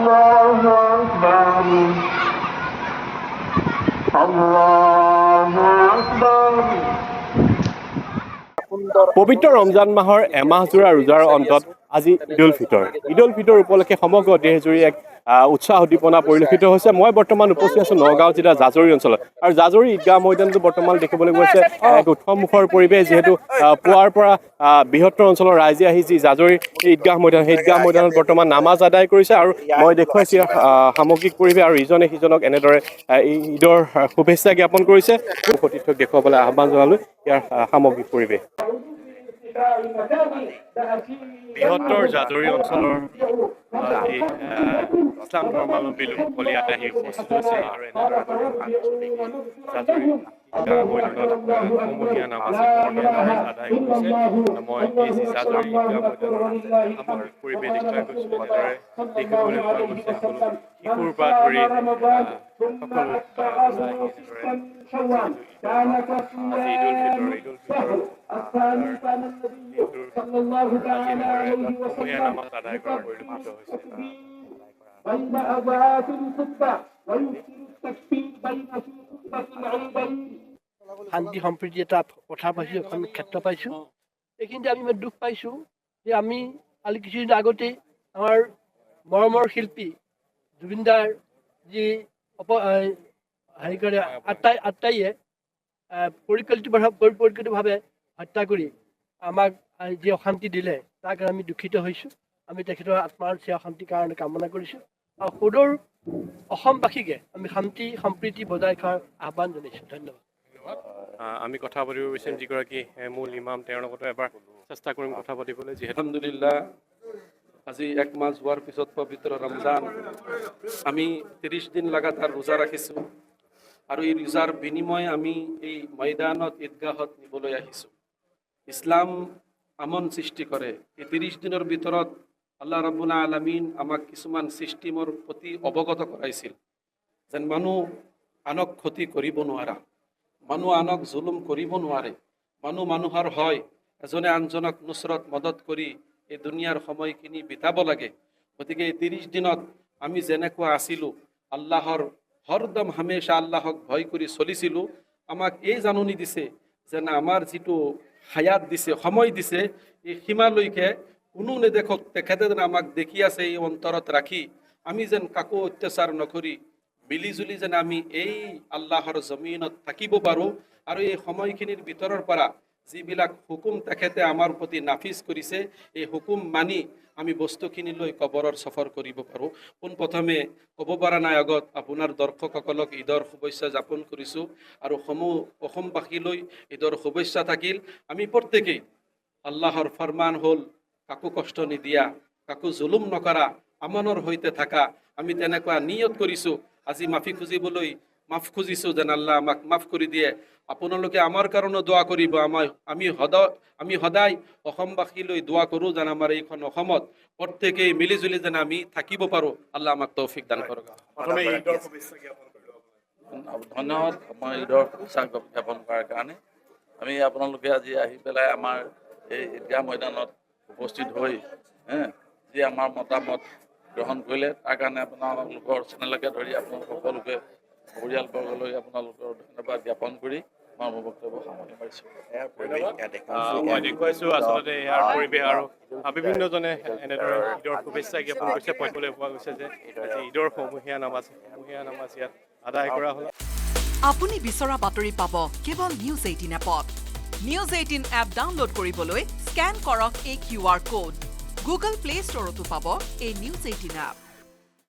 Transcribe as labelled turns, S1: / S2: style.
S1: الله أكبر الله أكبر
S2: পবিত্ৰ ৰমজান মাহৰ এমাহজোৰা ৰোজাৰ অন্তত আজি ঈদুল ফিতৰ। ঈদুল ফিতৰ উপলক্ষে সমগ্ৰ দেশজুৰি এক উৎসাহ উদ্দীপনা পৰিলক্ষিত হৈছে। মই বৰ্তমান উপস্থিত আছোঁ নগাঁও জিলাৰ জাজৰি অঞ্চলত আৰু জাজৰি ঈদগাহ মৈদামটো বৰ্তমান দেখিবলৈ গৈছে এক উৎসৱমুখৰ পৰিৱেশ। যিহেতু পুৱাৰ পৰা বৃহত্তৰ অঞ্চলৰ ৰাইজে আহি যি জাজৰি ঈদগাহ মৈদাম, সেই ঈদগাহ মৈদামত বৰ্তমান নামাজ আদায় কৰিছে আৰু মই দেখুৱাইছোঁ সামগ্ৰিক পৰিৱেশ আৰু ইজনে সিজনক এনেদৰে ঈদৰ শুভেচ্ছা জ্ঞাপন কৰিছে। সতীৰ্থক দেখুৱাবলৈ আহ্বান জনালোঁ ইয়াৰ সামগ্ৰিক পৰিৱেশ। বৃহত্তৰ জাজৰি অঞ্চলৰ যি ইছলাম ধৰ্মাৱলম্বী লোকসকল ইয়াত আহি উপস্থিত হৈছে আৰু এনেদৰে জাজৰি ঈদগাহ মৈদামত সমূহীয়া নামাজ আদায় কৰিছে। মই এই যি জাজৰি ঈদগাহ মৈদামৰ সামগ্ৰিক পৰিৱেশ দেখুৱাই গৈছোঁ। এনেদৰে দেখিবলৈ পোৱা গৈছে সকলো শিশুৰ পৰা ধৰি সকলো আজি ঈদুল ফিতৰ সমূহীয়া নামাজ আদায় কৰা পৰিলক্ষিত হৈছে।
S3: শান্তি সম্প্ৰীতি এটা কথা পাইছোঁ, এখন ক্ষেত্ৰ পাইছোঁ। এইখিনিতে আমি দুখ পাইছোঁ যে আমি কালি কিছুদিন আগতেই আমাৰ মৰমৰ শিল্পী জুবিনদাৰ যি হেৰি কৰে আটাইয়ে পৰিকল্পিতভাৱে হত্যা কৰি আমাক যি অশান্তি দিলে তাৰ কাৰণে আমি দুখিত হৈছোঁ। আমি তেখেতৰ আত্মাৰ শান্তিৰ কাৰণে কামনা কৰিছোঁ আৰু সদৌ অসমবাসীকে আমি শান্তি সম্প্ৰীতি বজাই ৰখাৰ আহ্বান জনাইছোঁ। ধন্যবাদ।
S2: আমি কথা পাতিব বিচাৰিম যিগৰাকী মূল ইমাম, তেওঁৰ লগতো এবাৰ চেষ্টা কৰিম কথা পাতিবলৈ। যিহেতু
S4: আলহামদুলিল্লাহ আজি এক মাহ যোৱাৰ পিছত পবিত্ৰ ৰমজান আমি 30 দিন লাগাতাৰ ৰোজা ৰাখিছোঁ আৰু এই ৰোজাৰ বিনিময় আমি এই ময়দানত ঈদগাহত নিবলৈ আহিছোঁ। ইছলাম আমন সৃষ্টি কৰে। এই 30 দিনৰ ভিতৰত আল্লাহ ৰাব্বুল আলামিন আমাক কিছুমান ছিষ্টেমৰ প্ৰতি অৱগত কৰাইছিল যেন মানুহ আনক ক্ষতি কৰিব নোৱাৰা, মানুহ আনক জুলুম কৰিব নোৱাৰে, মানুহ মানুহৰ হয়, এজনে আনজনক নুচৰত মদত কৰি এই দুনিয়াৰ সময়খিনি বিতাব লাগে। গতিকে এই 30 দিনত আমি যেনেকুৱা আছিলোঁ, আল্লাহৰ হৰদম হামেশা আল্লাহক ভয় কৰি চলিছিলোঁ, আমাক এই জাননী দিছে যেন আমাৰ যিটো হায়াত দিছে, সময় দিছে, এই সীমালৈকে কোনো নেদেখক, তেখেতে যেন আমাক দেখি আছে এই অন্তৰত ৰাখি আমি যেন কাকো অত্যাচাৰ নকৰি মিলিজুলি যেন আমি এই আল্লাহৰ জমিনত থাকিব পাৰোঁ আৰু এই সময়খিনিৰ ভিতৰৰ পৰা যিবিলাক হুকুম তেখেতে আমাৰ প্ৰতি নাফিজ কৰিছে, এই হুকুম মানি আমি বস্তুখিনিলৈ কবৰৰ সফৰ কৰিব পাৰোঁ। পোনপ্ৰথমে ক'ব পৰা নাই আগত আপোনাৰ দৰ্শকসকলক ঈদৰ শুভেচ্ছা জ্ঞাপন কৰিছোঁ আৰু অসমবাসীলৈ ঈদৰ শুভেচ্ছা থাকিল। আমি প্ৰত্যেকেই আল্লাহৰ ফৰমান হ'ল কাকো কষ্ট নিদিয়া, কাকো জুলুম নকৰা, আমানৰ সৈতে থাকা। আমি তেনেকুৱা নিয়ত কৰিছোঁ। আজি মাফ খুজিছোঁ যেন আল্লাহ আমাক মাফ কৰি দিয়ে। আপোনালোকে আমাৰ কাৰণে দোৱা কৰিব। আমি সদায় অসমবাসীলৈ দোৱা কৰোঁ যেন আমাৰ এইখন অসমত প্ৰত্যেকেই মিলিজুলি যেন আমি থাকিব পাৰোঁ। আল্লাহ আমাক তৌফিক দান কৰক।
S5: ধন্যবাদ মই ঈদৰ শুভেচ্ছা জ্ঞাপন কৰাৰ কাৰণে। আমি আপোনালোকে আজি আহি পেলাই আমাৰ এই ঈদগাহ মৈদানত উপস্থিত হৈ যি আমাৰ মতামত গ্ৰহণ কৰিলে তাৰ কাৰণে আপোনালোকৰ চেনেলকে ধৰি আপোনালোক সকলোকে পৰিয়ালবৰ্গলৈ আপোনালোকৰ ধন্যবাদ জ্ঞাপন কৰি মই মোৰ বক্তব্য সামৰণি মাৰিছোঁ।
S2: মই দেখুৱাইছোঁ আচলতে ইয়াৰ পৰিৱেশ আৰু বিভিন্নজনে এনেদৰে ঈদৰ শুভেচ্ছা জ্ঞাপন কৰিছে। পঢ়িবলৈ পোৱা গৈছে যে আজি ঈদৰ সমূহীয়া নামাজ ইয়াত আদায় কৰা হ'ল।
S6: আপুনি বিচৰা বাতৰি পাব কেৱল নিউজ 18 এপত। নিউজ 18 এপ ডাউনলোড কৰিবলৈ স্কেন কৰক এই QR কোড। গুগল প্লে ষ্টৰতো পাব এই নিউজ 18 এপ।